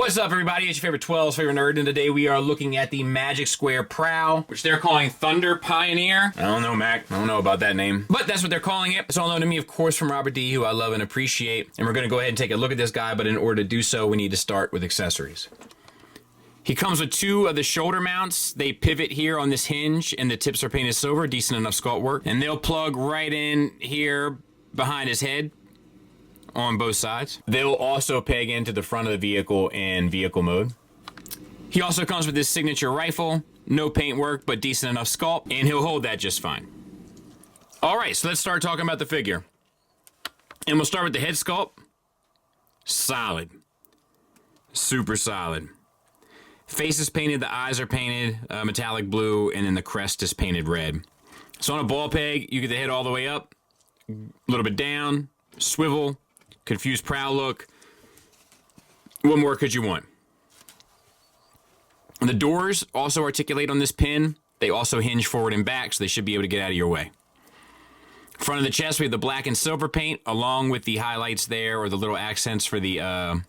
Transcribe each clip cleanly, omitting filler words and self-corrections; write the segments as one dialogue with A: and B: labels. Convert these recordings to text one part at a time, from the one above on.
A: What's up, everybody? It's your favorite 12's favorite nerd, and today we are looking at the Magic Square Prowl, which they're calling Thunder Pioneer. I don't know, Mac. I don't know about that name, but that's what they're calling it. It's all known to me, of course, from Robert D, who I love and appreciate, and we're going to go ahead and take a look at this guy, but in order to do so, we need to start with accessories. He comes with two of the shoulder mounts. They pivot here on this hinge, and the tips are painted silver, decent enough sculpt work, and they'll plug right in here behind his head on both sides. They'll also peg into the front of the vehicle in vehicle mode. He also comes with his signature rifle, no paint work, but decent enough sculpt, and he'll hold that just fine. All right, so let's start talking about the figure. And we'll start with the head sculpt. Solid. Super solid. Face is painted, the eyes are painted metallic blue, and then the crest is painted red. So on a ball peg, you get the head all the way up, a little bit down, swivel, confused Prowl look. What more could you want? The doors also articulate on this pin. They also hinge forward and back, so they should be able to get out of your way. Front of the chest, we have the black and silver paint, along with the highlights there, or the little accents for the, I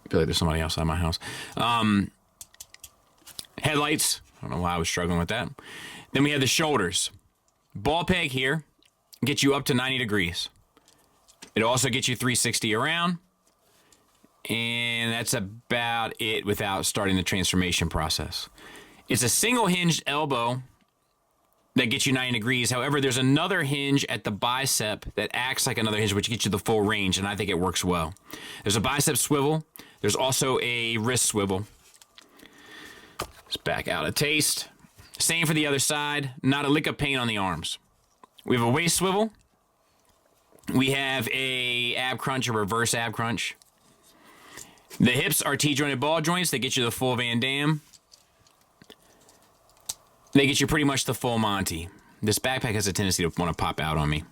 A: feel like there's somebody outside my house. Headlights. I don't know why I was struggling with that. Then we have the shoulders. Ball peg here gets you up to 90 degrees. It also gets you 360 around. And that's about it without starting the transformation process. It's a single hinged elbow that gets you 90 degrees. However, there's another hinge at the bicep that acts like another hinge, which gets you the full range, and I think it works well. There's a bicep swivel. There's also a wrist swivel. Let's back out a taste. Same for the other side. Not a lick of paint on the arms. We have a waist swivel. We have a ab crunch, a reverse ab crunch. The hips are T-jointed ball joints. They get you the full Van Damme. They get you pretty much the full Monty. This backpack has a tendency to want to pop out on me.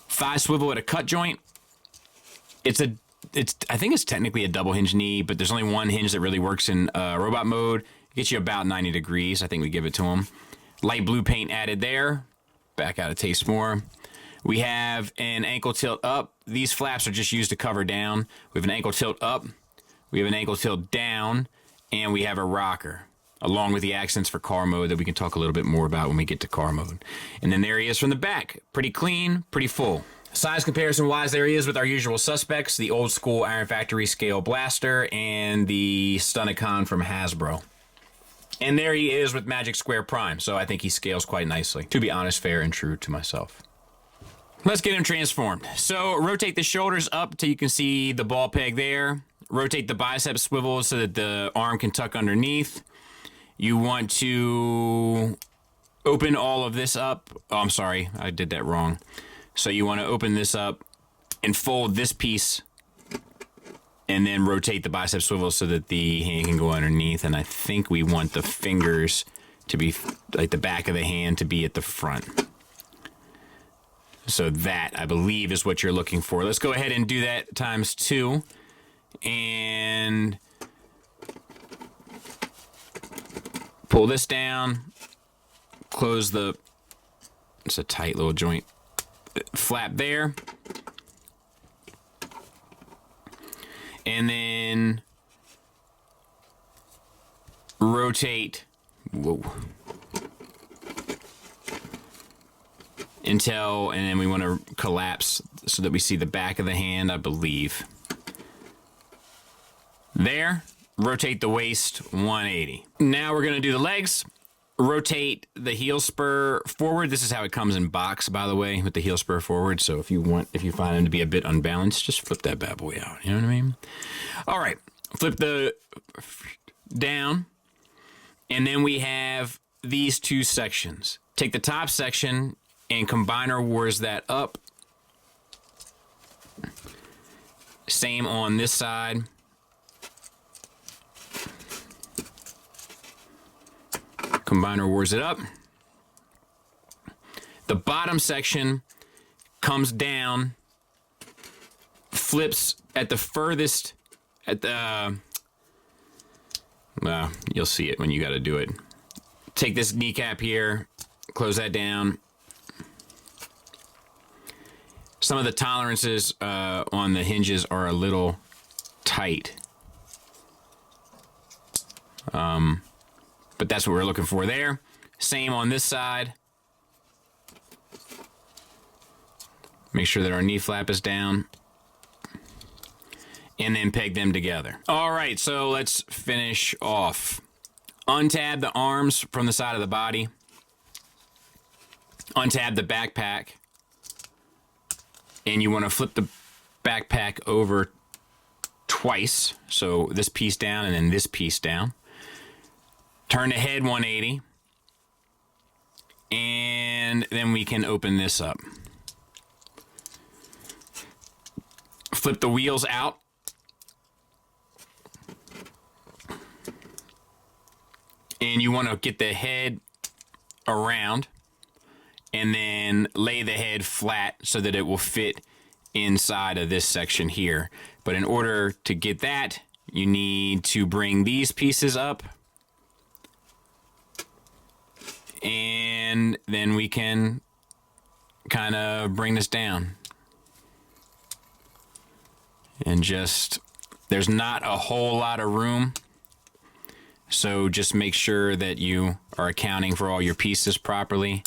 A: Thigh swivel at a cut joint. I think it's technically a double hinge knee, but there's only one hinge that really works in robot mode. It gets you about 90 degrees. I think we give it to him. Light blue paint added there. Back out a taste more. We have an ankle tilt up. These flaps are just used to cover down. We have an ankle tilt up. We have an ankle tilt down. And we have a rocker, along with the accents for car mode that we can talk a little bit more about when we get to car mode. And then there he is from the back. Pretty clean, pretty full. Size comparison-wise, there he is with our usual suspects, the old school Iron Factory scale blaster and the Stunticon from Hasbro. And there he is with Magic Square Prime, so I think he scales quite nicely. To be honest, fair, and true to myself. Let's get him transformed. So rotate the shoulders up till you can see the ball peg there. Rotate the bicep swivel so that the arm can tuck underneath. You want to open all of this up. Oh, I'm sorry, I did that wrong. So you want to open this up and fold this piece and then rotate the bicep swivel so that the hand can go underneath. And I think we want the fingers to be, like the back of the hand to be at the front. So that, I believe, is what you're looking for. Let's go ahead and do that times 2. And pull this down. Close the, it's a tight little joint. Flap there. And then rotate, whoa, until, and then we want to collapse so that we see the back of the hand, I believe. There, rotate the waist 180. Now we're going to do the legs. Rotate the heel spur forward. This is how it comes in box, by the way, with the heel spur forward. So if you find them to be a bit unbalanced, just flip that bad boy out. You know what I mean? All right, flip the down, and then we have these two sections. Take the top section and Combiner Wars that up. Same on this side. Combiner Wars it up. The bottom section comes down, flips at the furthest, at the, you'll see it when you got to do it. Take this kneecap here, close that down. Some of the tolerances on the hinges are a little tight. But that's what we're looking for there. Same on this side. Make sure that our knee flap is down. And then peg them together. All right, so let's finish off. Untab the arms from the side of the body. Untab the backpack. And you want to flip the backpack over twice. So this piece down and then this piece down. Turn the head 180. And then we can open this up. Flip the wheels out. And you want to get the head around and then lay the head flat so that it will fit inside of this section here. But in order to get that, you need to bring these pieces up. And then we can kind of bring this down. And just, there's not a whole lot of room. So just make sure that you are accounting for all your pieces properly.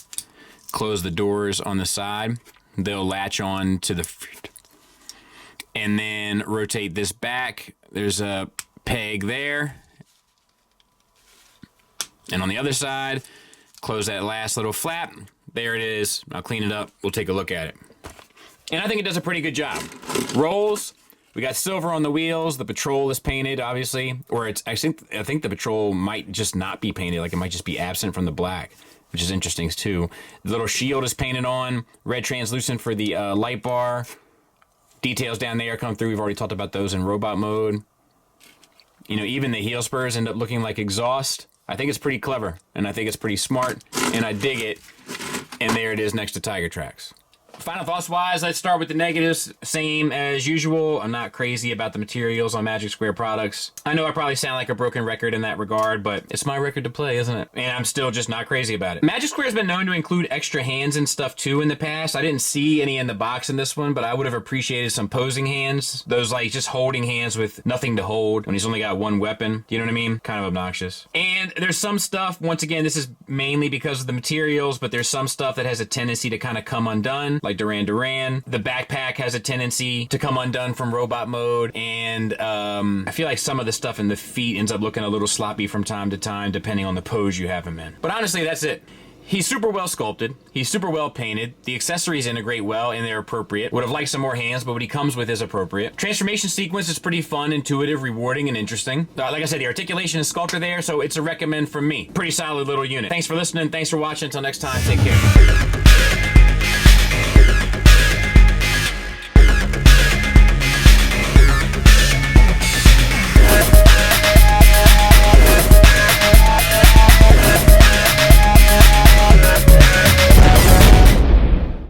A: Close the doors on the side. They'll latch on to the... And then rotate this back. There's a peg there. And on the other side, close that last little flap. There it is. I'll clean it up. We'll take a look at it. And I think it does a pretty good job. Rolls. We got silver on the wheels. The Patrol is painted, obviously. Or it's actually, I think the Patrol might just not be painted. Like it might just be absent from the black, which is interesting too. The little shield is painted on. Red translucent for the light bar. Details down there come through. We've already talked about those in robot mode. You know, even the heel spurs end up looking like exhaust. I think it's pretty clever, and I think it's pretty smart, and I dig it. And there it is next to Tiger Tracks. Final thoughts-wise, let's start with the negatives. Same as usual. I'm not crazy about the materials on Magic Square products. I know I probably sound like a broken record in that regard, but it's my record to play, isn't it? And I'm still just not crazy about it. Magic Square has been known to include extra hands and stuff too in the past. I didn't see any in the box in this one, but I would have appreciated some posing hands. Those like just holding hands with nothing to hold when he's only got one weapon. You know what I mean? Kind of obnoxious. And there's some stuff, once again, this is mainly because of the materials, but there's some stuff that has a tendency to kind of come undone. Like Duran Duran. The backpack has a tendency to come undone from robot mode, and I feel like some of the stuff in the feet ends up looking a little sloppy from time to time, depending on the pose you have him in. But honestly, that's it. He's super well sculpted. He's super well painted. The accessories integrate well and they're appropriate. Would have liked some more hands, but what he comes with is appropriate. Transformation sequence is pretty fun, intuitive, rewarding, and interesting. Like I said, the articulation and sculpt are there, so it's a recommend from me. Pretty solid little unit. Thanks for listening. Thanks for watching. Until next time, take care.